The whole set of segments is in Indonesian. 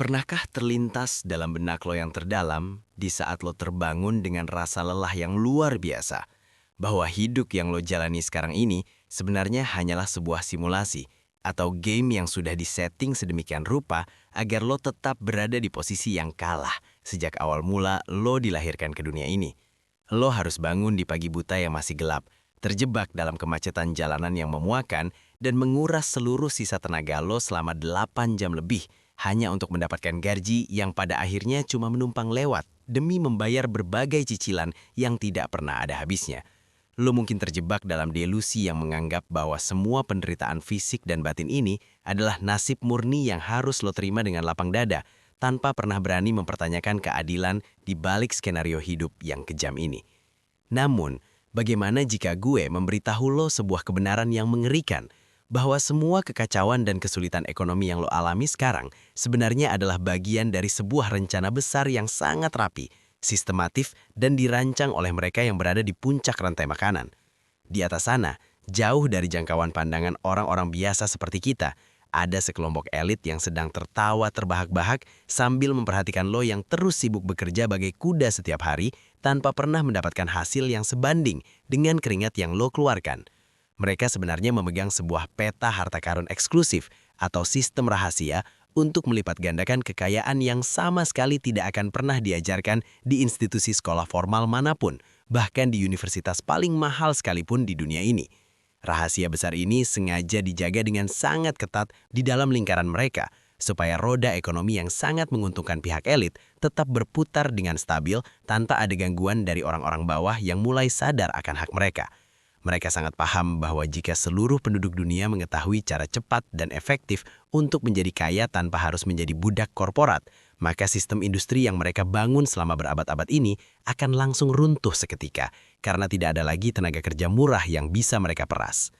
Pernahkah terlintas dalam benak lo yang terdalam di saat lo terbangun dengan rasa lelah yang luar biasa, bahwa hidup yang lo jalani sekarang ini sebenarnya hanyalah sebuah simulasi atau game yang sudah disetting sedemikian rupa agar lo tetap berada di posisi yang kalah sejak awal mula lo dilahirkan ke dunia ini. Lo harus bangun di pagi buta yang masih gelap, terjebak dalam kemacetan jalanan yang memuakan, dan menguras seluruh sisa tenaga lo selama 8 jam lebih hanya untuk mendapatkan gaji yang pada akhirnya cuma menumpang lewat demi membayar berbagai cicilan yang tidak pernah ada habisnya. Lo mungkin terjebak dalam delusi yang menganggap bahwa semua penderitaan fisik dan batin ini adalah nasib murni yang harus lo terima dengan lapang dada, tanpa pernah berani mempertanyakan keadilan di balik skenario hidup yang kejam ini. Namun, bagaimana jika gue memberitahu lo sebuah kebenaran yang mengerikan, bahwa semua kekacauan dan kesulitan ekonomi yang lo alami sekarang sebenarnya adalah bagian dari sebuah rencana besar yang sangat rapi, sistematif, dan dirancang oleh mereka yang berada di puncak rantai makanan. Di atas sana, jauh dari jangkauan pandangan orang-orang biasa seperti kita, ada sekelompok elit yang sedang tertawa terbahak-bahak sambil memperhatikan lo yang terus sibuk bekerja bagai kuda setiap hari tanpa pernah mendapatkan hasil yang sebanding dengan keringat yang lo keluarkan. Mereka sebenarnya memegang sebuah peta harta karun eksklusif atau sistem rahasia untuk melipat gandakan kekayaan yang sama sekali tidak akan pernah diajarkan di institusi sekolah formal manapun, bahkan di universitas paling mahal sekalipun di dunia ini. Rahasia besar ini sengaja dijaga dengan sangat ketat di dalam lingkaran mereka, supaya roda ekonomi yang sangat menguntungkan pihak elit tetap berputar dengan stabil tanpa ada gangguan dari orang-orang bawah yang mulai sadar akan hak mereka. Mereka sangat paham bahwa jika seluruh penduduk dunia mengetahui cara cepat dan efektif untuk menjadi kaya tanpa harus menjadi budak korporat, maka sistem industri yang mereka bangun selama berabad-abad ini akan langsung runtuh seketika, karena tidak ada lagi tenaga kerja murah yang bisa mereka peras.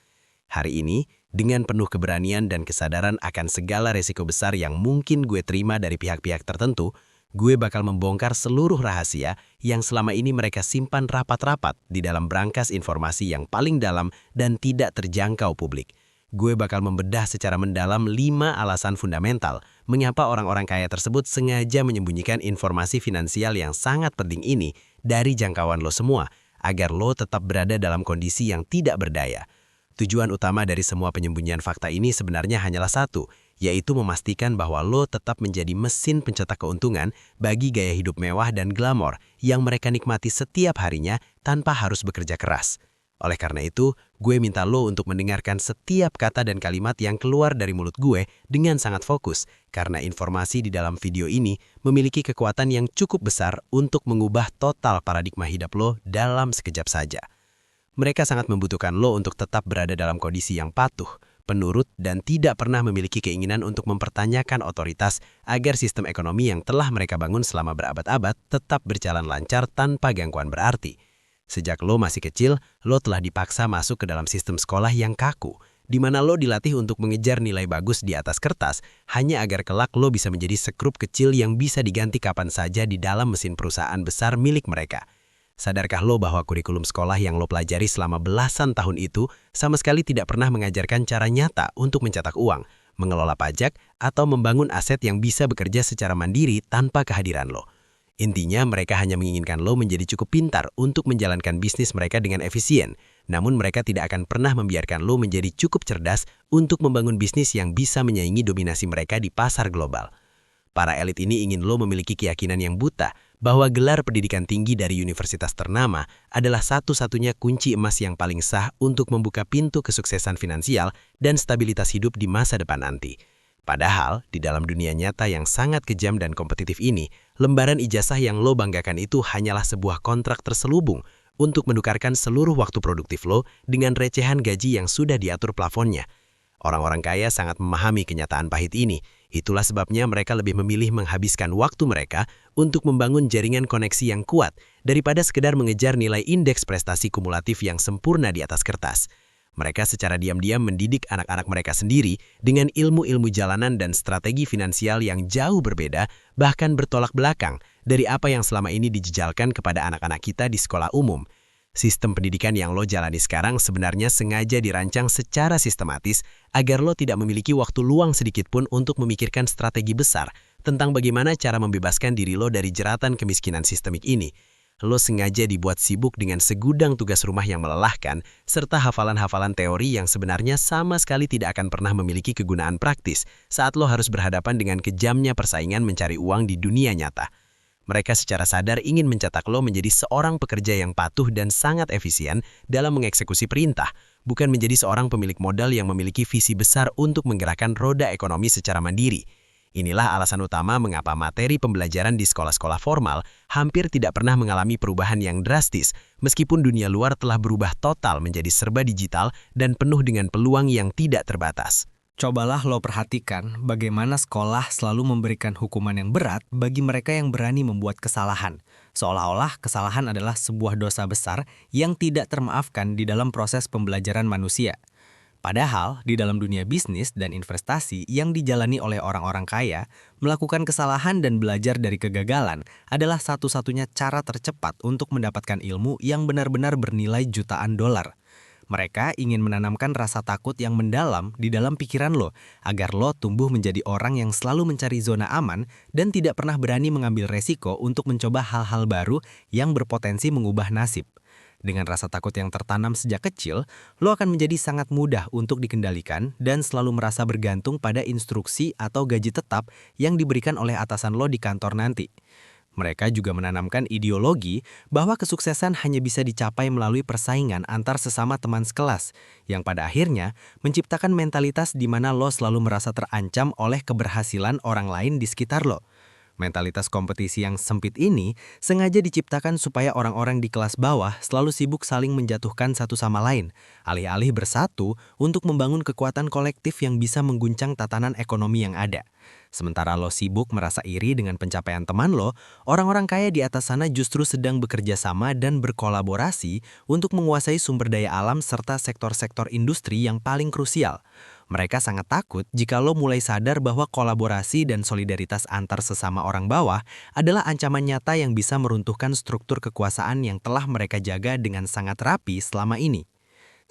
Hari ini, dengan penuh keberanian dan kesadaran akan segala resiko besar yang mungkin gue terima dari pihak-pihak tertentu, gue bakal membongkar seluruh rahasia yang selama ini mereka simpan rapat-rapat di dalam brankas informasi yang paling dalam dan tidak terjangkau publik. Gue bakal membedah secara mendalam 5 alasan fundamental mengapa orang-orang kaya tersebut sengaja menyembunyikan informasi finansial yang sangat penting ini dari jangkauan lo semua, agar lo tetap berada dalam kondisi yang tidak berdaya. Tujuan utama dari semua penyembunyian fakta ini sebenarnya hanyalah satu, yaitu memastikan bahwa lo tetap menjadi mesin pencetak keuntungan bagi gaya hidup mewah dan glamor yang mereka nikmati setiap harinya tanpa harus bekerja keras. Oleh karena itu, gue minta lo untuk mendengarkan setiap kata dan kalimat yang keluar dari mulut gue dengan sangat fokus, karena informasi di dalam video ini memiliki kekuatan yang cukup besar untuk mengubah total paradigma hidup lo dalam sekejap saja. Mereka sangat membutuhkan lo untuk tetap berada dalam kondisi yang patuh, penurut, dan tidak pernah memiliki keinginan untuk mempertanyakan otoritas agar sistem ekonomi yang telah mereka bangun selama berabad-abad tetap berjalan lancar tanpa gangguan berarti. Sejak lo masih kecil, lo telah dipaksa masuk ke dalam sistem sekolah yang kaku, di mana lo dilatih untuk mengejar nilai bagus di atas kertas hanya agar kelak lo bisa menjadi sekrup kecil yang bisa diganti kapan saja di dalam mesin perusahaan besar milik mereka. Sadarkah lo bahwa kurikulum sekolah yang lo pelajari selama belasan tahun itu sama sekali tidak pernah mengajarkan cara nyata untuk mencetak uang, mengelola pajak, atau membangun aset yang bisa bekerja secara mandiri tanpa kehadiran lo? Intinya, mereka hanya menginginkan lo menjadi cukup pintar untuk menjalankan bisnis mereka dengan efisien, namun mereka tidak akan pernah membiarkan lo menjadi cukup cerdas untuk membangun bisnis yang bisa menyaingi dominasi mereka di pasar global. Para elit ini ingin lo memiliki keyakinan yang buta bahwa gelar pendidikan tinggi dari universitas ternama adalah satu-satunya kunci emas yang paling sah untuk membuka pintu kesuksesan finansial dan stabilitas hidup di masa depan nanti. Padahal, di dalam dunia nyata yang sangat kejam dan kompetitif ini, lembaran ijazah yang lo banggakan itu hanyalah sebuah kontrak terselubung untuk menukarkan seluruh waktu produktif lo dengan recehan gaji yang sudah diatur plafonnya. Orang-orang kaya sangat memahami kenyataan pahit ini. Itulah sebabnya mereka lebih memilih menghabiskan waktu mereka untuk membangun jaringan koneksi yang kuat daripada sekedar mengejar nilai indeks prestasi kumulatif yang sempurna di atas kertas. Mereka secara diam-diam mendidik anak-anak mereka sendiri dengan ilmu-ilmu jalanan dan strategi finansial yang jauh berbeda, bahkan bertolak belakang dari apa yang selama ini dijejalkan kepada anak-anak kita di sekolah umum. Sistem pendidikan yang lo jalani sekarang sebenarnya sengaja dirancang secara sistematis agar lo tidak memiliki waktu luang sedikit pun untuk memikirkan strategi besar, tentang bagaimana cara membebaskan diri lo dari jeratan kemiskinan sistemik ini. Lo sengaja dibuat sibuk dengan segudang tugas rumah yang melelahkan, serta hafalan-hafalan teori yang sebenarnya sama sekali tidak akan pernah memiliki kegunaan praktis saat lo harus berhadapan dengan kejamnya persaingan mencari uang di dunia nyata. Mereka secara sadar ingin mencetak lo menjadi seorang pekerja yang patuh dan sangat efisien dalam mengeksekusi perintah, bukan menjadi seorang pemilik modal yang memiliki visi besar untuk menggerakkan roda ekonomi secara mandiri. Inilah alasan utama mengapa materi pembelajaran di sekolah-sekolah formal hampir tidak pernah mengalami perubahan yang drastis, meskipun dunia luar telah berubah total menjadi serba digital dan penuh dengan peluang yang tidak terbatas. Cobalah lo perhatikan bagaimana sekolah selalu memberikan hukuman yang berat bagi mereka yang berani membuat kesalahan. Seolah-olah kesalahan adalah sebuah dosa besar yang tidak termaafkan di dalam proses pembelajaran manusia. Padahal, di dalam dunia bisnis dan investasi yang dijalani oleh orang-orang kaya, melakukan kesalahan dan belajar dari kegagalan adalah satu-satunya cara tercepat untuk mendapatkan ilmu yang benar-benar bernilai jutaan dolar. Mereka ingin menanamkan rasa takut yang mendalam di dalam pikiran lo, agar lo tumbuh menjadi orang yang selalu mencari zona aman dan tidak pernah berani mengambil resiko untuk mencoba hal-hal baru yang berpotensi mengubah nasib. Dengan rasa takut yang tertanam sejak kecil, lo akan menjadi sangat mudah untuk dikendalikan dan selalu merasa bergantung pada instruksi atau gaji tetap yang diberikan oleh atasan lo di kantor nanti. Mereka juga menanamkan ideologi bahwa kesuksesan hanya bisa dicapai melalui persaingan antar sesama teman sekelas, yang pada akhirnya menciptakan mentalitas di mana lo selalu merasa terancam oleh keberhasilan orang lain di sekitar lo. Mentalitas kompetisi yang sempit ini sengaja diciptakan supaya orang-orang di kelas bawah selalu sibuk saling menjatuhkan satu sama lain, alih-alih bersatu untuk membangun kekuatan kolektif yang bisa mengguncang tatanan ekonomi yang ada. Sementara lo sibuk merasa iri dengan pencapaian teman lo, orang-orang kaya di atas sana justru sedang bekerja sama dan berkolaborasi untuk menguasai sumber daya alam serta sektor-sektor industri yang paling krusial. Mereka sangat takut jika lo mulai sadar bahwa kolaborasi dan solidaritas antar sesama orang bawah adalah ancaman nyata yang bisa meruntuhkan struktur kekuasaan yang telah mereka jaga dengan sangat rapi selama ini.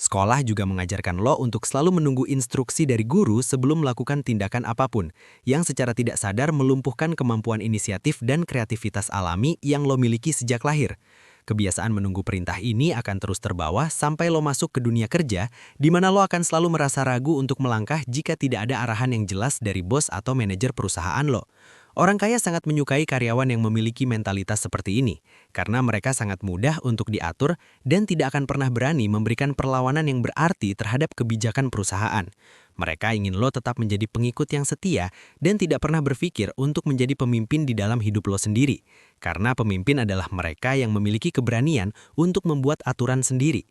Sekolah juga mengajarkan lo untuk selalu menunggu instruksi dari guru sebelum melakukan tindakan apapun, yang secara tidak sadar melumpuhkan kemampuan inisiatif dan kreativitas alami yang lo miliki sejak lahir. Kebiasaan menunggu perintah ini akan terus terbawa sampai lo masuk ke dunia kerja, di mana lo akan selalu merasa ragu untuk melangkah jika tidak ada arahan yang jelas dari bos atau manajer perusahaan lo. Orang kaya sangat menyukai karyawan yang memiliki mentalitas seperti ini, karena mereka sangat mudah untuk diatur dan tidak akan pernah berani memberikan perlawanan yang berarti terhadap kebijakan perusahaan. Mereka ingin lo tetap menjadi pengikut yang setia dan tidak pernah berpikir untuk menjadi pemimpin di dalam hidup lo sendiri, karena pemimpin adalah mereka yang memiliki keberanian untuk membuat aturan sendiri.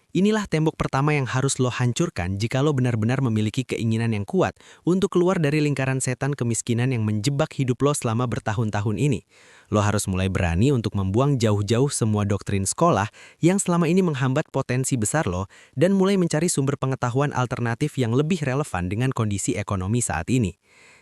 Inilah tembok pertama yang harus lo hancurkan jika lo benar-benar memiliki keinginan yang kuat untuk keluar dari lingkaran setan kemiskinan yang menjebak hidup lo selama bertahun-tahun ini. Lo harus mulai berani untuk membuang jauh-jauh semua doktrin sekolah yang selama ini menghambat potensi besar lo dan mulai mencari sumber pengetahuan alternatif yang lebih relevan dengan kondisi ekonomi saat ini.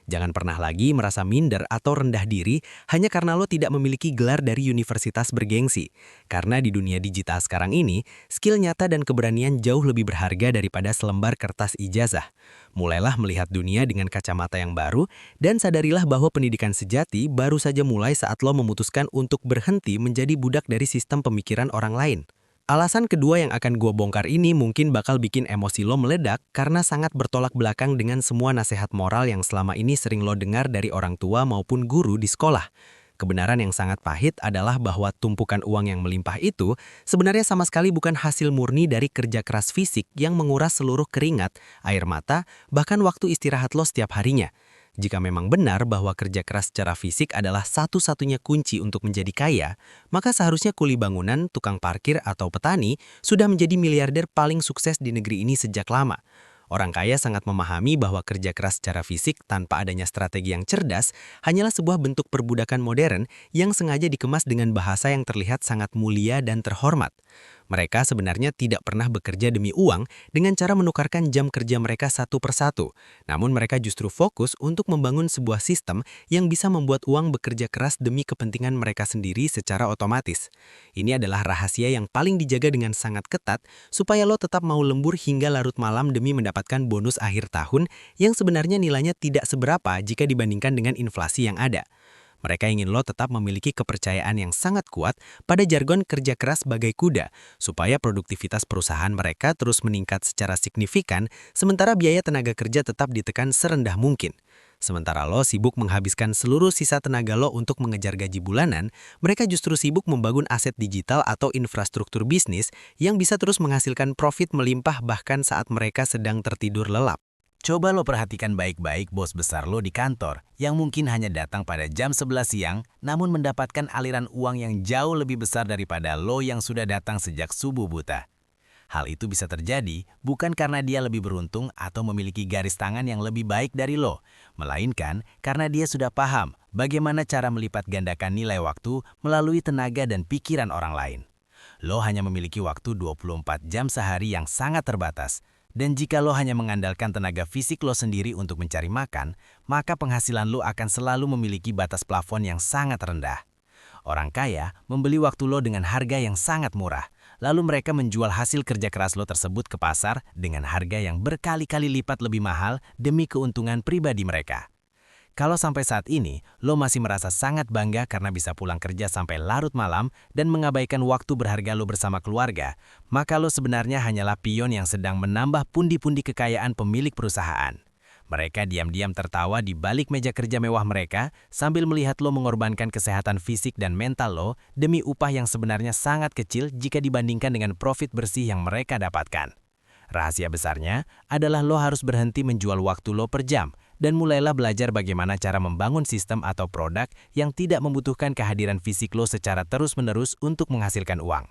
Jangan pernah lagi merasa minder atau rendah diri hanya karena lo tidak memiliki gelar dari universitas bergengsi. Karena di dunia digital sekarang ini, skill nyata dan keberanian jauh lebih berharga daripada selembar kertas ijazah. Mulailah melihat dunia dengan kacamata yang baru, dan sadarilah bahwa pendidikan sejati baru saja mulai saat lo memutuskan untuk berhenti menjadi budak dari sistem pemikiran orang lain. Alasan kedua yang akan gue bongkar ini mungkin bakal bikin emosi lo meledak karena sangat bertolak belakang dengan semua nasihat moral yang selama ini sering lo dengar dari orang tua maupun guru di sekolah. Kebenaran yang sangat pahit adalah bahwa tumpukan uang yang melimpah itu sebenarnya sama sekali bukan hasil murni dari kerja keras fisik yang menguras seluruh keringat, air mata, bahkan waktu istirahat lo setiap harinya. Jika memang benar bahwa kerja keras secara fisik adalah satu-satunya kunci untuk menjadi kaya, maka seharusnya kuli bangunan, tukang parkir, atau petani sudah menjadi miliarder paling sukses di negeri ini sejak lama. Orang kaya sangat memahami bahwa kerja keras secara fisik tanpa adanya strategi yang cerdas hanyalah sebuah bentuk perbudakan modern yang sengaja dikemas dengan bahasa yang terlihat sangat mulia dan terhormat. Mereka sebenarnya tidak pernah bekerja demi uang dengan cara menukarkan jam kerja mereka satu persatu. Namun mereka justru fokus untuk membangun sebuah sistem yang bisa membuat uang bekerja keras demi kepentingan mereka sendiri secara otomatis. Ini adalah rahasia yang paling dijaga dengan sangat ketat supaya lo tetap mau lembur hingga larut malam demi mendapatkan bonus akhir tahun yang sebenarnya nilainya tidak seberapa jika dibandingkan dengan inflasi yang ada. Mereka ingin lo tetap memiliki kepercayaan yang sangat kuat pada jargon kerja keras bagai kuda, supaya produktivitas perusahaan mereka terus meningkat secara signifikan, sementara biaya tenaga kerja tetap ditekan serendah mungkin. Sementara lo sibuk menghabiskan seluruh sisa tenaga lo untuk mengejar gaji bulanan, mereka justru sibuk membangun aset digital atau infrastruktur bisnis yang bisa terus menghasilkan profit melimpah bahkan saat mereka sedang tertidur lelap. Coba lo perhatikan baik-baik bos besar lo di kantor yang mungkin hanya datang pada jam 11 siang namun mendapatkan aliran uang yang jauh lebih besar daripada lo yang sudah datang sejak subuh buta. Hal itu bisa terjadi bukan karena dia lebih beruntung atau memiliki garis tangan yang lebih baik dari lo, melainkan karena dia sudah paham bagaimana cara melipat gandakan nilai waktu melalui tenaga dan pikiran orang lain. Lo hanya memiliki waktu 24 jam sehari yang sangat terbatas. Dan jika lo hanya mengandalkan tenaga fisik lo sendiri untuk mencari makan, maka penghasilan lo akan selalu memiliki batas plafon yang sangat rendah. Orang kaya membeli waktu lo dengan harga yang sangat murah, lalu mereka menjual hasil kerja keras lo tersebut ke pasar dengan harga yang berkali-kali lipat lebih mahal demi keuntungan pribadi mereka. Kalau sampai saat ini, lo masih merasa sangat bangga karena bisa pulang kerja sampai larut malam dan mengabaikan waktu berharga lo bersama keluarga, maka lo sebenarnya hanyalah pion yang sedang menambah pundi-pundi kekayaan pemilik perusahaan. Mereka diam-diam tertawa di balik meja kerja mewah mereka sambil melihat lo mengorbankan kesehatan fisik dan mental lo demi upah yang sebenarnya sangat kecil jika dibandingkan dengan profit bersih yang mereka dapatkan. Rahasia besarnya adalah lo harus berhenti menjual waktu lo per jam dan mulailah belajar bagaimana cara membangun sistem atau produk yang tidak membutuhkan kehadiran fisik lo secara terus-menerus untuk menghasilkan uang.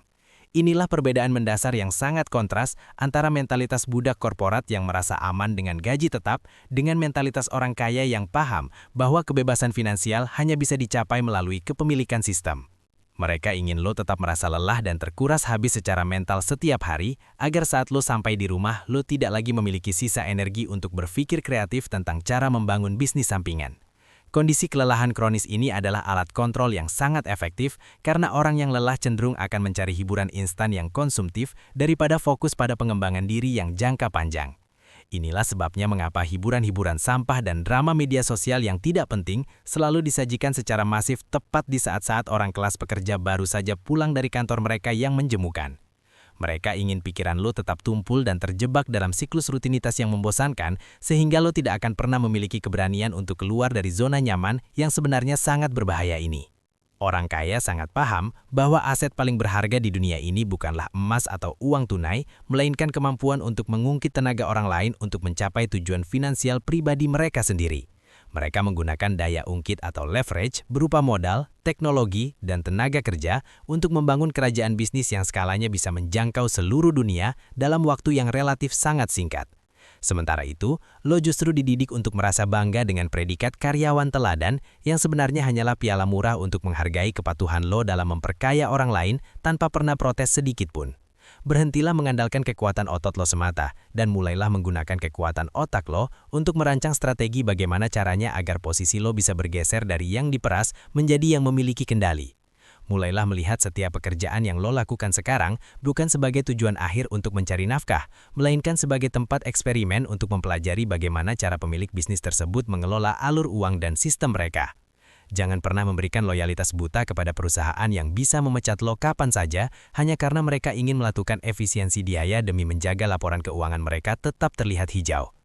Inilah perbedaan mendasar yang sangat kontras antara mentalitas budak korporat yang merasa aman dengan gaji tetap dengan mentalitas orang kaya yang paham bahwa kebebasan finansial hanya bisa dicapai melalui kepemilikan sistem. Mereka ingin lo tetap merasa lelah dan terkuras habis secara mental setiap hari, agar saat lo sampai di rumah, lo tidak lagi memiliki sisa energi untuk berpikir kreatif tentang cara membangun bisnis sampingan. Kondisi kelelahan kronis ini adalah alat kontrol yang sangat efektif karena orang yang lelah cenderung akan mencari hiburan instan yang konsumtif daripada fokus pada pengembangan diri yang jangka panjang. Inilah sebabnya mengapa hiburan-hiburan sampah dan drama media sosial yang tidak penting selalu disajikan secara masif tepat di saat-saat orang kelas pekerja baru saja pulang dari kantor mereka yang menjemukan. Mereka ingin pikiran lo tetap tumpul dan terjebak dalam siklus rutinitas yang membosankan sehingga lo tidak akan pernah memiliki keberanian untuk keluar dari zona nyaman yang sebenarnya sangat berbahaya ini. Orang kaya sangat paham bahwa aset paling berharga di dunia ini bukanlah emas atau uang tunai, melainkan kemampuan untuk mengungkit tenaga orang lain untuk mencapai tujuan finansial pribadi mereka sendiri. Mereka menggunakan daya ungkit atau leverage berupa modal, teknologi, dan tenaga kerja untuk membangun kerajaan bisnis yang skalanya bisa menjangkau seluruh dunia dalam waktu yang relatif sangat singkat. Sementara itu, lo justru dididik untuk merasa bangga dengan predikat karyawan teladan yang sebenarnya hanyalah piala murah untuk menghargai kepatuhan lo dalam memperkaya orang lain tanpa pernah protes sedikit pun. Berhentilah mengandalkan kekuatan otot lo semata dan mulailah menggunakan kekuatan otak lo untuk merancang strategi bagaimana caranya agar posisi lo bisa bergeser dari yang diperas menjadi yang memiliki kendali. Mulailah melihat setiap pekerjaan yang lo lakukan sekarang bukan sebagai tujuan akhir untuk mencari nafkah, melainkan sebagai tempat eksperimen untuk mempelajari bagaimana cara pemilik bisnis tersebut mengelola alur uang dan sistem mereka. Jangan pernah memberikan loyalitas buta kepada perusahaan yang bisa memecat lo kapan saja hanya karena mereka ingin melakukan efisiensi biaya demi menjaga laporan keuangan mereka tetap terlihat hijau.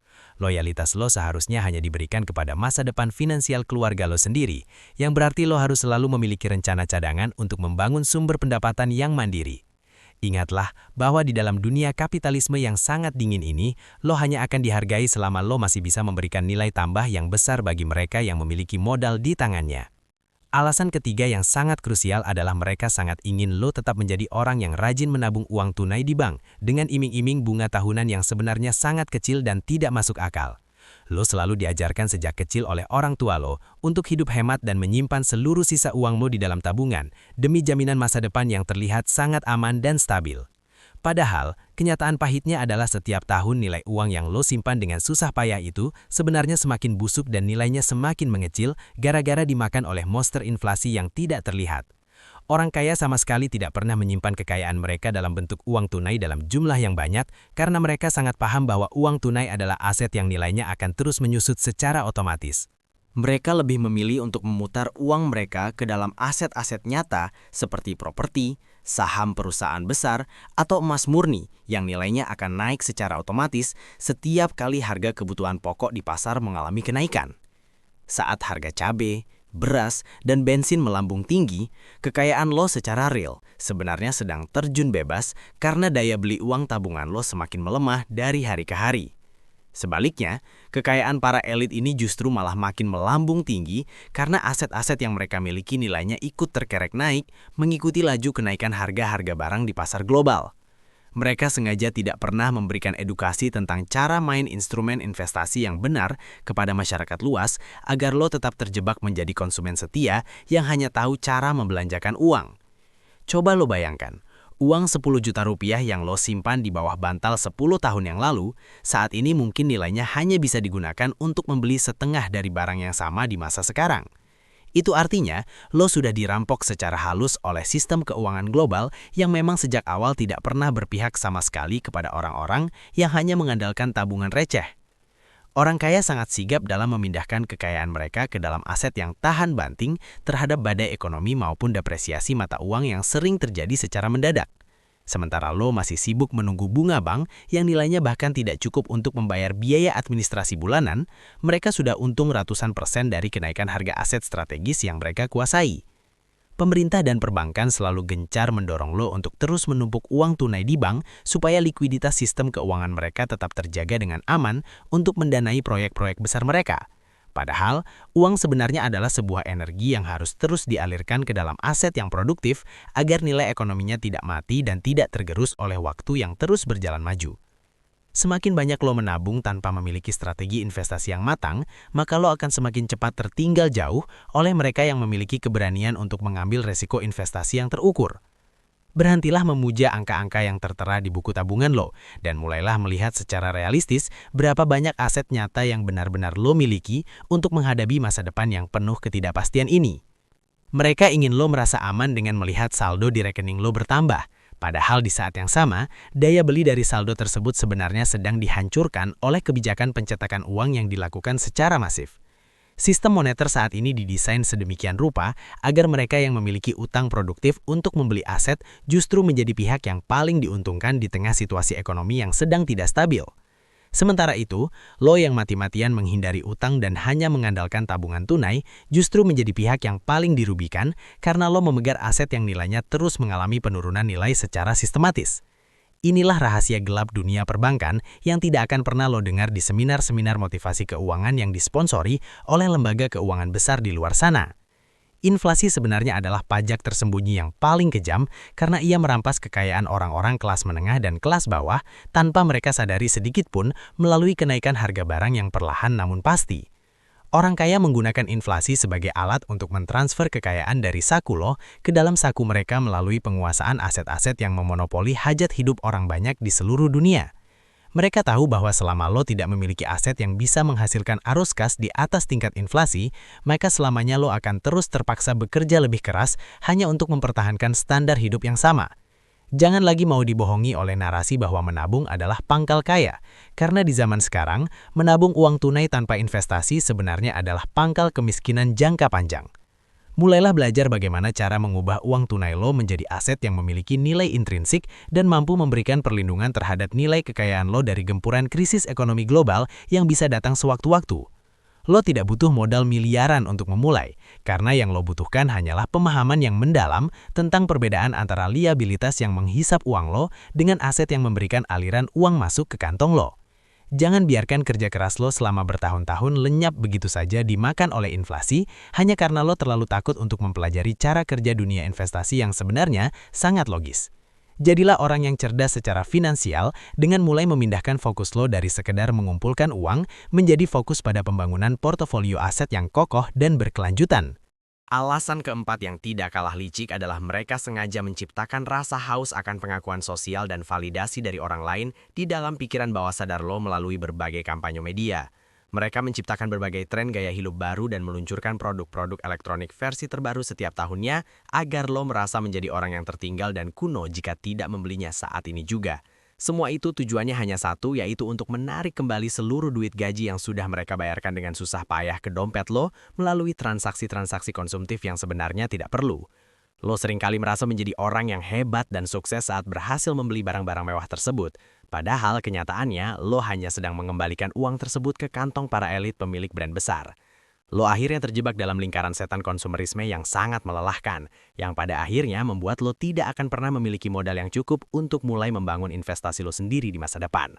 Loyalitas lo seharusnya hanya diberikan kepada masa depan finansial keluarga lo sendiri, yang berarti lo harus selalu memiliki rencana cadangan untuk membangun sumber pendapatan yang mandiri. Ingatlah bahwa di dalam dunia kapitalisme yang sangat dingin ini, lo hanya akan dihargai selama lo masih bisa memberikan nilai tambah yang besar bagi mereka yang memiliki modal di tangannya. Alasan ketiga yang sangat krusial adalah mereka sangat ingin lo tetap menjadi orang yang rajin menabung uang tunai di bank dengan iming-iming bunga tahunan yang sebenarnya sangat kecil dan tidak masuk akal. Lo selalu diajarkan sejak kecil oleh orang tua lo untuk hidup hemat dan menyimpan seluruh sisa uangmu di dalam tabungan demi jaminan masa depan yang terlihat sangat aman dan stabil. Padahal, kenyataan pahitnya adalah setiap tahun nilai uang yang lo simpan dengan susah payah itu sebenarnya semakin busuk dan nilainya semakin mengecil gara-gara dimakan oleh monster inflasi yang tidak terlihat. Orang kaya sama sekali tidak pernah menyimpan kekayaan mereka dalam bentuk uang tunai dalam jumlah yang banyak karena mereka sangat paham bahwa uang tunai adalah aset yang nilainya akan terus menyusut secara otomatis. Mereka lebih memilih untuk memutar uang mereka ke dalam aset-aset nyata seperti properti, saham perusahaan besar, atau emas murni yang nilainya akan naik secara otomatis setiap kali harga kebutuhan pokok di pasar mengalami kenaikan. Saat harga cabai, beras, dan bensin melambung tinggi, kekayaan lo secara real sebenarnya sedang terjun bebas karena daya beli uang tabungan lo semakin melemah dari hari ke hari. Sebaliknya, kekayaan para elit ini justru malah makin melambung tinggi karena aset-aset yang mereka miliki nilainya ikut terkerek naik mengikuti laju kenaikan harga-harga barang di pasar global. Mereka sengaja tidak pernah memberikan edukasi tentang cara main instrumen investasi yang benar kepada masyarakat luas agar lo tetap terjebak menjadi konsumen setia yang hanya tahu cara membelanjakan uang. Coba lo bayangkan, uang 10 juta rupiah yang lo simpan di bawah bantal 10 tahun yang lalu, saat ini mungkin nilainya hanya bisa digunakan untuk membeli setengah dari barang yang sama di masa sekarang. Itu artinya, lo sudah dirampok secara halus oleh sistem keuangan global yang memang sejak awal tidak pernah berpihak sama sekali kepada orang-orang yang hanya mengandalkan tabungan receh. Orang kaya sangat sigap dalam memindahkan kekayaan mereka ke dalam aset yang tahan banting terhadap badai ekonomi maupun depresiasi mata uang yang sering terjadi secara mendadak. Sementara lo masih sibuk menunggu bunga bank yang nilainya bahkan tidak cukup untuk membayar biaya administrasi bulanan, mereka sudah untung ratusan persen dari kenaikan harga aset strategis yang mereka kuasai. Pemerintah dan perbankan selalu gencar mendorong lo untuk terus menumpuk uang tunai di bank supaya likuiditas sistem keuangan mereka tetap terjaga dengan aman untuk mendanai proyek-proyek besar mereka. Padahal, uang sebenarnya adalah sebuah energi yang harus terus dialirkan ke dalam aset yang produktif agar nilai ekonominya tidak mati dan tidak tergerus oleh waktu yang terus berjalan maju. Semakin banyak lo menabung tanpa memiliki strategi investasi yang matang, maka lo akan semakin cepat tertinggal jauh oleh mereka yang memiliki keberanian untuk mengambil resiko investasi yang terukur. Berhentilah memuja angka-angka yang tertera di buku tabungan lo, dan mulailah melihat secara realistis berapa banyak aset nyata yang benar-benar lo miliki untuk menghadapi masa depan yang penuh ketidakpastian ini. Mereka ingin lo merasa aman dengan melihat saldo di rekening lo bertambah. Padahal di saat yang sama, daya beli dari saldo tersebut sebenarnya sedang dihancurkan oleh kebijakan pencetakan uang yang dilakukan secara masif. Sistem moneter saat ini didesain sedemikian rupa agar mereka yang memiliki utang produktif untuk membeli aset justru menjadi pihak yang paling diuntungkan di tengah situasi ekonomi yang sedang tidak stabil. Sementara itu, lo yang mati-matian menghindari utang dan hanya mengandalkan tabungan tunai justru menjadi pihak yang paling dirugikan karena lo memegang aset yang nilainya terus mengalami penurunan nilai secara sistematis. Inilah rahasia gelap dunia perbankan yang tidak akan pernah lo dengar di seminar-seminar motivasi keuangan yang disponsori oleh lembaga keuangan besar di luar sana. Inflasi sebenarnya adalah pajak tersembunyi yang paling kejam karena ia merampas kekayaan orang-orang kelas menengah dan kelas bawah tanpa mereka sadari sedikit pun melalui kenaikan harga barang yang perlahan namun pasti. Orang kaya menggunakan inflasi sebagai alat untuk mentransfer kekayaan dari saku lo ke dalam saku mereka melalui penguasaan aset-aset yang memonopoli hajat hidup orang banyak di seluruh dunia. Mereka tahu bahwa selama lo tidak memiliki aset yang bisa menghasilkan arus kas di atas tingkat inflasi, maka selamanya lo akan terus terpaksa bekerja lebih keras hanya untuk mempertahankan standar hidup yang sama. Jangan lagi mau dibohongi oleh narasi bahwa menabung adalah pangkal kaya, karena di zaman sekarang, menabung uang tunai tanpa investasi sebenarnya adalah pangkal kemiskinan jangka panjang. Mulailah belajar bagaimana cara mengubah uang tunai lo menjadi aset yang memiliki nilai intrinsik dan mampu memberikan perlindungan terhadap nilai kekayaan lo dari gempuran krisis ekonomi global yang bisa datang sewaktu-waktu. Lo tidak butuh modal miliaran untuk memulai, karena yang lo butuhkan hanyalah pemahaman yang mendalam tentang perbedaan antara liabilitas yang menghisap uang lo dengan aset yang memberikan aliran uang masuk ke kantong lo. Jangan biarkan kerja keras lo selama bertahun-tahun lenyap begitu saja dimakan oleh inflasi hanya karena lo terlalu takut untuk mempelajari cara kerja dunia investasi yang sebenarnya sangat logis. Jadilah orang yang cerdas secara finansial dengan mulai memindahkan fokus lo dari sekedar mengumpulkan uang menjadi fokus pada pembangunan portofolio aset yang kokoh dan berkelanjutan. Alasan keempat yang tidak kalah licik adalah mereka sengaja menciptakan rasa haus akan pengakuan sosial dan validasi dari orang lain di dalam pikiran bawah sadar lo melalui berbagai kampanye media. Mereka menciptakan berbagai tren gaya hidup baru dan meluncurkan produk-produk elektronik versi terbaru setiap tahunnya agar lo merasa menjadi orang yang tertinggal dan kuno jika tidak membelinya saat ini juga. Semua itu tujuannya hanya satu, yaitu untuk menarik kembali seluruh duit gaji yang sudah mereka bayarkan dengan susah payah ke dompet lo melalui transaksi-transaksi konsumtif yang sebenarnya tidak perlu. Lo seringkali merasa menjadi orang yang hebat dan sukses saat berhasil membeli barang-barang mewah tersebut. Padahal kenyataannya, lo hanya sedang mengembalikan uang tersebut ke kantong para elit pemilik brand besar. Lo akhirnya terjebak dalam lingkaran setan konsumerisme yang sangat melelahkan, yang pada akhirnya membuat lo tidak akan pernah memiliki modal yang cukup untuk mulai membangun investasi lo sendiri di masa depan.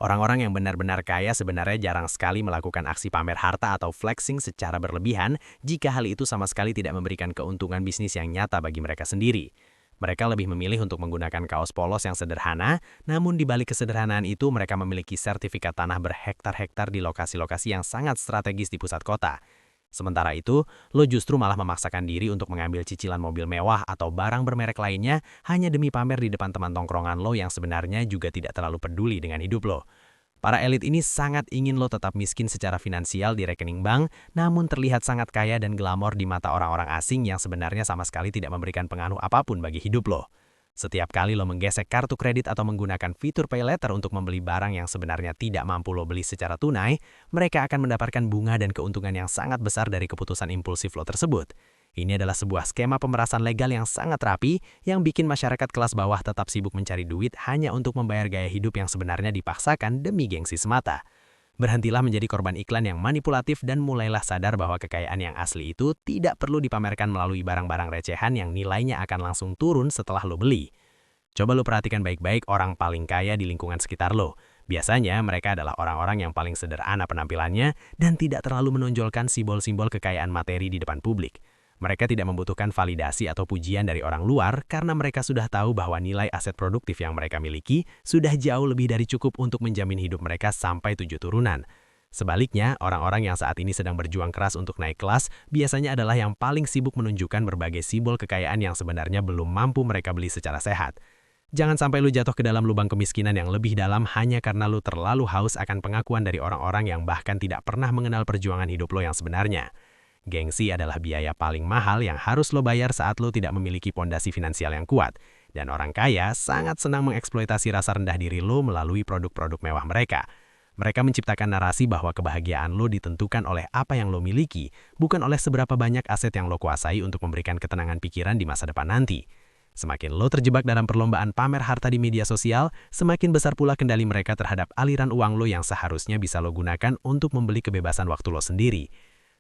Orang-orang yang benar-benar kaya sebenarnya jarang sekali melakukan aksi pamer harta atau flexing secara berlebihan jika hal itu sama sekali tidak memberikan keuntungan bisnis yang nyata bagi mereka sendiri. Mereka lebih memilih untuk menggunakan kaos polos yang sederhana, namun di balik kesederhanaan itu mereka memiliki sertifikat tanah berhektar-hektar di lokasi-lokasi yang sangat strategis di pusat kota. Sementara itu, lo justru malah memaksakan diri untuk mengambil cicilan mobil mewah atau barang bermerek lainnya hanya demi pamer di depan teman tongkrongan lo yang sebenarnya juga tidak terlalu peduli dengan hidup lo. Para elit ini sangat ingin lo tetap miskin secara finansial di rekening bank, namun terlihat sangat kaya dan glamor di mata orang-orang asing yang sebenarnya sama sekali tidak memberikan pengaruh apapun bagi hidup lo. Setiap kali lo menggesek kartu kredit atau menggunakan fitur pay later untuk membeli barang yang sebenarnya tidak mampu lo beli secara tunai, mereka akan mendapatkan bunga dan keuntungan yang sangat besar dari keputusan impulsif lo tersebut. Ini adalah sebuah skema pemerasan legal yang sangat rapi yang bikin masyarakat kelas bawah tetap sibuk mencari duit hanya untuk membayar gaya hidup yang sebenarnya dipaksakan demi gengsi semata. Berhentilah menjadi korban iklan yang manipulatif dan mulailah sadar bahwa kekayaan yang asli itu tidak perlu dipamerkan melalui barang-barang recehan yang nilainya akan langsung turun setelah lo beli. Coba lo perhatikan baik-baik orang paling kaya di lingkungan sekitar lo. Biasanya mereka adalah orang-orang yang paling sederhana penampilannya dan tidak terlalu menonjolkan simbol-simbol kekayaan materi di depan publik. Mereka tidak membutuhkan validasi atau pujian dari orang luar karena mereka sudah tahu bahwa nilai aset produktif yang mereka miliki sudah jauh lebih dari cukup untuk menjamin hidup mereka sampai 7 turunan. Sebaliknya, orang-orang yang saat ini sedang berjuang keras untuk naik kelas biasanya adalah yang paling sibuk menunjukkan berbagai simbol kekayaan yang sebenarnya belum mampu mereka beli secara sehat. Jangan sampai lu jatuh ke dalam lubang kemiskinan yang lebih dalam hanya karena lu terlalu haus akan pengakuan dari orang-orang yang bahkan tidak pernah mengenal perjuangan hidup lo yang sebenarnya. Gengsi adalah biaya paling mahal yang harus lo bayar saat lo tidak memiliki pondasi finansial yang kuat. Dan orang kaya sangat senang mengeksploitasi rasa rendah diri lo melalui produk-produk mewah mereka. Mereka menciptakan narasi bahwa kebahagiaan lo ditentukan oleh apa yang lo miliki, bukan oleh seberapa banyak aset yang lo kuasai untuk memberikan ketenangan pikiran di masa depan nanti. Semakin lo terjebak dalam perlombaan pamer harta di media sosial, semakin besar pula kendali mereka terhadap aliran uang lo yang seharusnya bisa lo gunakan untuk membeli kebebasan waktu lo sendiri.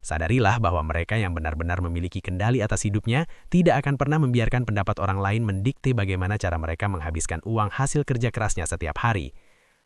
Sadarilah bahwa mereka yang benar-benar memiliki kendali atas hidupnya tidak akan pernah membiarkan pendapat orang lain mendikte bagaimana cara mereka menghabiskan uang hasil kerja kerasnya setiap hari.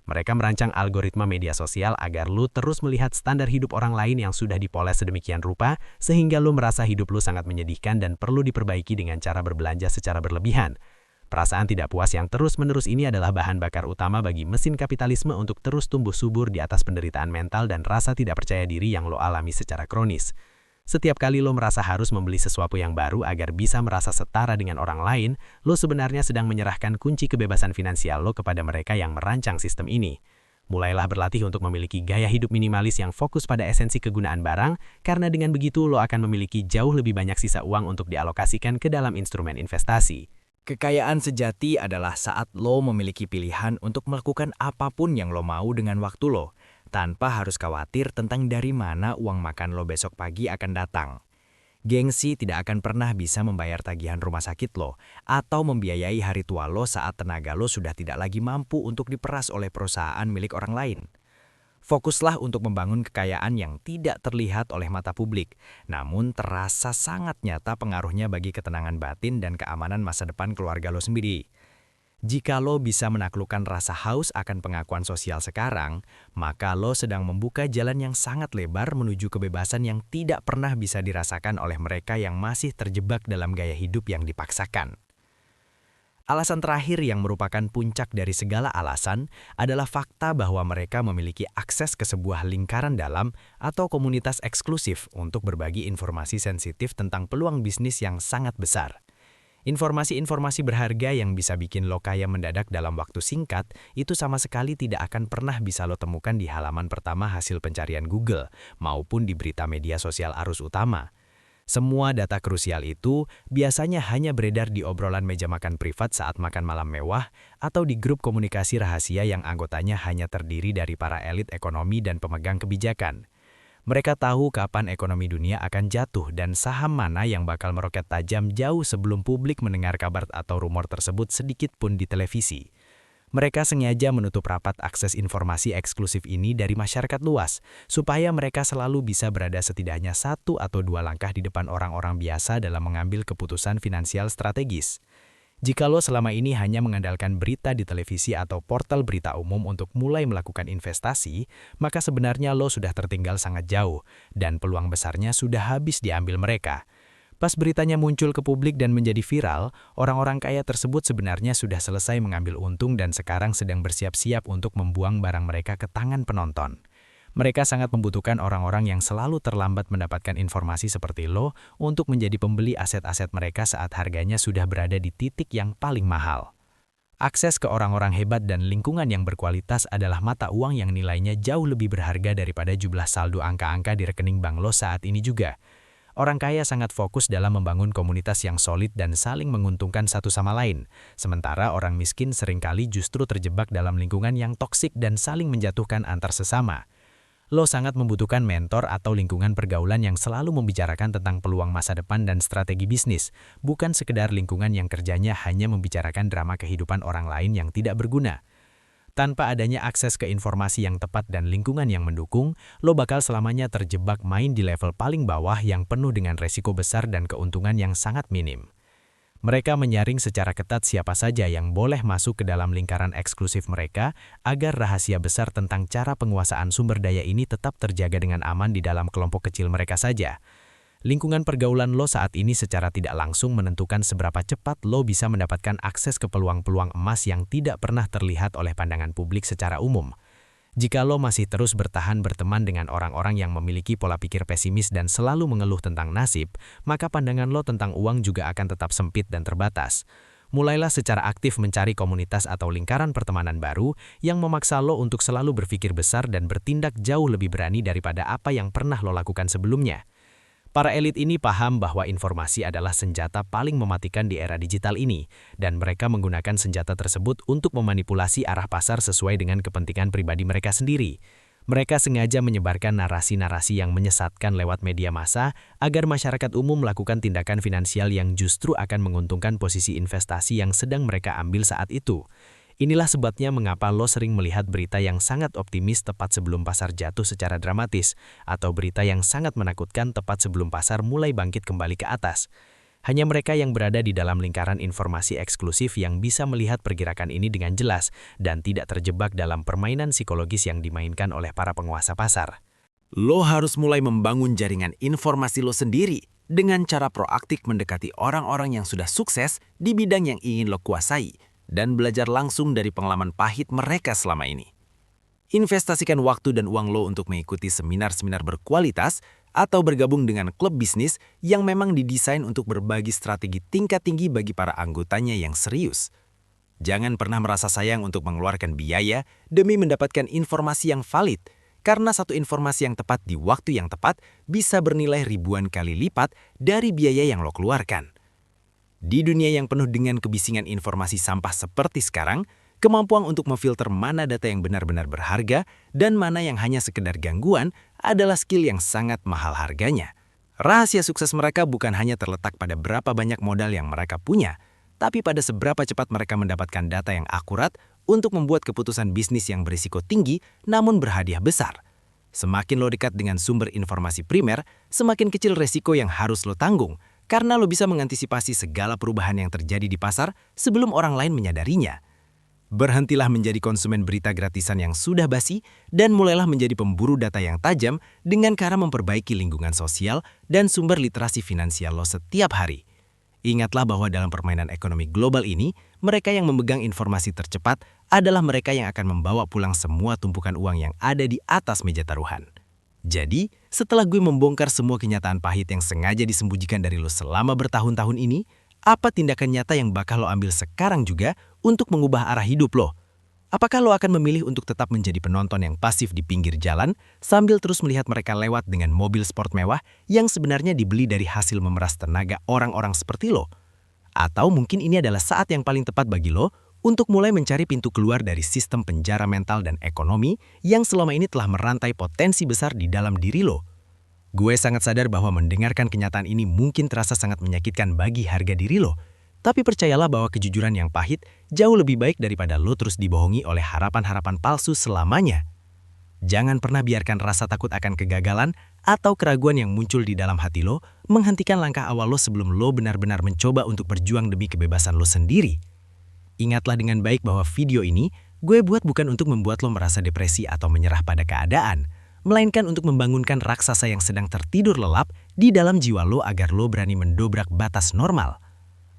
Mereka merancang algoritma media sosial agar lu terus melihat standar hidup orang lain yang sudah dipoles sedemikian rupa sehingga lu merasa hidup lu sangat menyedihkan dan perlu diperbaiki dengan cara berbelanja secara berlebihan. Perasaan tidak puas yang terus-menerus ini adalah bahan bakar utama bagi mesin kapitalisme untuk terus tumbuh subur di atas penderitaan mental dan rasa tidak percaya diri yang lo alami secara kronis. Setiap kali lo merasa harus membeli sesuatu yang baru agar bisa merasa setara dengan orang lain, lo sebenarnya sedang menyerahkan kunci kebebasan finansial lo kepada mereka yang merancang sistem ini. Mulailah berlatih untuk memiliki gaya hidup minimalis yang fokus pada esensi kegunaan barang, karena dengan begitu lo akan memiliki jauh lebih banyak sisa uang untuk dialokasikan ke dalam instrumen investasi. Kekayaan sejati adalah saat lo memiliki pilihan untuk melakukan apapun yang lo mau dengan waktu lo, tanpa harus khawatir tentang dari mana uang makan lo besok pagi akan datang. Gengsi tidak akan pernah bisa membayar tagihan rumah sakit lo, atau membiayai hari tua lo saat tenaga lo sudah tidak lagi mampu untuk diperas oleh perusahaan milik orang lain. Fokuslah untuk membangun kekayaan yang tidak terlihat oleh mata publik, namun terasa sangat nyata pengaruhnya bagi ketenangan batin dan keamanan masa depan keluarga lo sendiri. Jika lo bisa menaklukkan rasa haus akan pengakuan sosial sekarang, maka lo sedang membuka jalan yang sangat lebar menuju kebebasan yang tidak pernah bisa dirasakan oleh mereka yang masih terjebak dalam gaya hidup yang dipaksakan. Alasan terakhir yang merupakan puncak dari segala alasan adalah fakta bahwa mereka memiliki akses ke sebuah lingkaran dalam atau komunitas eksklusif untuk berbagi informasi sensitif tentang peluang bisnis yang sangat besar. Informasi-informasi berharga yang bisa bikin lo kaya mendadak dalam waktu singkat itu sama sekali tidak akan pernah bisa lo temukan di halaman pertama hasil pencarian Google maupun di berita media sosial arus utama. Semua data krusial itu biasanya hanya beredar di obrolan meja makan privat saat makan malam mewah atau di grup komunikasi rahasia yang anggotanya hanya terdiri dari para elit ekonomi dan pemegang kebijakan. Mereka tahu kapan ekonomi dunia akan jatuh dan saham mana yang bakal meroket tajam jauh sebelum publik mendengar kabar atau rumor tersebut sedikit pun di televisi. Mereka sengaja menutup rapat akses informasi eksklusif ini dari masyarakat luas, supaya mereka selalu bisa berada setidaknya 1 atau 2 langkah di depan orang-orang biasa dalam mengambil keputusan finansial strategis. Jika lo selama ini hanya mengandalkan berita di televisi atau portal berita umum untuk mulai melakukan investasi, maka sebenarnya lo sudah tertinggal sangat jauh, dan peluang besarnya sudah habis diambil mereka. Pas beritanya muncul ke publik dan menjadi viral, orang-orang kaya tersebut sebenarnya sudah selesai mengambil untung dan sekarang sedang bersiap-siap untuk membuang barang mereka ke tangan penonton. Mereka sangat membutuhkan orang-orang yang selalu terlambat mendapatkan informasi seperti lo untuk menjadi pembeli aset-aset mereka saat harganya sudah berada di titik yang paling mahal. Akses ke orang-orang hebat dan lingkungan yang berkualitas adalah mata uang yang nilainya jauh lebih berharga daripada jumlah saldo angka-angka di rekening bank lo saat ini juga. Orang kaya sangat fokus dalam membangun komunitas yang solid dan saling menguntungkan satu sama lain, sementara orang miskin seringkali justru terjebak dalam lingkungan yang toksik dan saling menjatuhkan antar sesama. Lo sangat membutuhkan mentor atau lingkungan pergaulan yang selalu membicarakan tentang peluang masa depan dan strategi bisnis, bukan sekedar lingkungan yang kerjanya hanya membicarakan drama kehidupan orang lain yang tidak berguna. Tanpa adanya akses ke informasi yang tepat dan lingkungan yang mendukung, lo bakal selamanya terjebak main di level paling bawah yang penuh dengan resiko besar dan keuntungan yang sangat minim. Mereka menyaring secara ketat siapa saja yang boleh masuk ke dalam lingkaran eksklusif mereka agar rahasia besar tentang cara penguasaan sumber daya ini tetap terjaga dengan aman di dalam kelompok kecil mereka saja. Lingkungan pergaulan lo saat ini secara tidak langsung menentukan seberapa cepat lo bisa mendapatkan akses ke peluang-peluang emas yang tidak pernah terlihat oleh pandangan publik secara umum. Jika lo masih terus bertahan berteman dengan orang-orang yang memiliki pola pikir pesimis dan selalu mengeluh tentang nasib, maka pandangan lo tentang uang juga akan tetap sempit dan terbatas. Mulailah secara aktif mencari komunitas atau lingkaran pertemanan baru yang memaksa lo untuk selalu berpikir besar dan bertindak jauh lebih berani daripada apa yang pernah lo lakukan sebelumnya. Para elit ini paham bahwa informasi adalah senjata paling mematikan di era digital ini, dan mereka menggunakan senjata tersebut untuk memanipulasi arah pasar sesuai dengan kepentingan pribadi mereka sendiri. Mereka sengaja menyebarkan narasi-narasi yang menyesatkan lewat media massa agar masyarakat umum melakukan tindakan finansial yang justru akan menguntungkan posisi investasi yang sedang mereka ambil saat itu. Inilah sebabnya mengapa lo sering melihat berita yang sangat optimis tepat sebelum pasar jatuh secara dramatis, atau berita yang sangat menakutkan tepat sebelum pasar mulai bangkit kembali ke atas. Hanya mereka yang berada di dalam lingkaran informasi eksklusif yang bisa melihat pergerakan ini dengan jelas dan tidak terjebak dalam permainan psikologis yang dimainkan oleh para penguasa pasar. Lo harus mulai membangun jaringan informasi lo sendiri dengan cara proaktif mendekati orang-orang yang sudah sukses di bidang yang ingin lo kuasai, dan belajar langsung dari pengalaman pahit mereka selama ini. Investasikan waktu dan uang lo untuk mengikuti seminar-seminar berkualitas atau bergabung dengan klub bisnis yang memang didesain untuk berbagi strategi tingkat tinggi bagi para anggotanya yang serius. Jangan pernah merasa sayang untuk mengeluarkan biaya demi mendapatkan informasi yang valid, karena satu informasi yang tepat di waktu yang tepat bisa bernilai ribuan kali lipat dari biaya yang lo keluarkan. Di dunia yang penuh dengan kebisingan informasi sampah seperti sekarang, kemampuan untuk memfilter mana data yang benar-benar berharga dan mana yang hanya sekedar gangguan adalah skill yang sangat mahal harganya. Rahasia sukses mereka bukan hanya terletak pada berapa banyak modal yang mereka punya, tapi pada seberapa cepat mereka mendapatkan data yang akurat untuk membuat keputusan bisnis yang berisiko tinggi namun berhadiah besar. Semakin lo dekat dengan sumber informasi primer, semakin kecil resiko yang harus lo tanggung, karena lo bisa mengantisipasi segala perubahan yang terjadi di pasar sebelum orang lain menyadarinya. Berhentilah menjadi konsumen berita gratisan yang sudah basi dan mulailah menjadi pemburu data yang tajam dengan cara memperbaiki lingkungan sosial dan sumber literasi finansial lo setiap hari. Ingatlah bahwa dalam permainan ekonomi global ini, mereka yang memegang informasi tercepat adalah mereka yang akan membawa pulang semua tumpukan uang yang ada di atas meja taruhan. Jadi, setelah gue membongkar semua kenyataan pahit yang sengaja disembunyikan dari lo selama bertahun-tahun ini, apa tindakan nyata yang bakal lo ambil sekarang juga untuk mengubah arah hidup lo? Apakah lo akan memilih untuk tetap menjadi penonton yang pasif di pinggir jalan sambil terus melihat mereka lewat dengan mobil sport mewah yang sebenarnya dibeli dari hasil memeras tenaga orang-orang seperti lo? Atau mungkin ini adalah saat yang paling tepat bagi lo untuk mulai mencari pintu keluar dari sistem penjara mental dan ekonomi yang selama ini telah merantai potensi besar di dalam diri lo. Gue sangat sadar bahwa mendengarkan kenyataan ini mungkin terasa sangat menyakitkan bagi harga diri lo. Tapi percayalah bahwa kejujuran yang pahit jauh lebih baik daripada lo terus dibohongi oleh harapan-harapan palsu selamanya. Jangan pernah biarkan rasa takut akan kegagalan atau keraguan yang muncul di dalam hati lo menghentikan langkah awal lo sebelum lo benar-benar mencoba untuk berjuang demi kebebasan lo sendiri. Ingatlah dengan baik bahwa video ini gue buat bukan untuk membuat lo merasa depresi atau menyerah pada keadaan, melainkan untuk membangunkan raksasa yang sedang tertidur lelap di dalam jiwa lo agar lo berani mendobrak batas normal.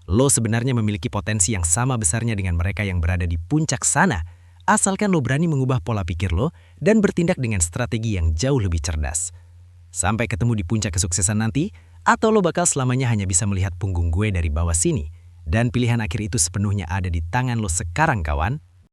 Lo sebenarnya memiliki potensi yang sama besarnya dengan mereka yang berada di puncak sana, asalkan lo berani mengubah pola pikir lo dan bertindak dengan strategi yang jauh lebih cerdas. Sampai ketemu di puncak kesuksesan nanti, atau lo bakal selamanya hanya bisa melihat punggung gue dari bawah sini. Dan pilihan akhir itu sepenuhnya ada di tangan lo sekarang, kawan.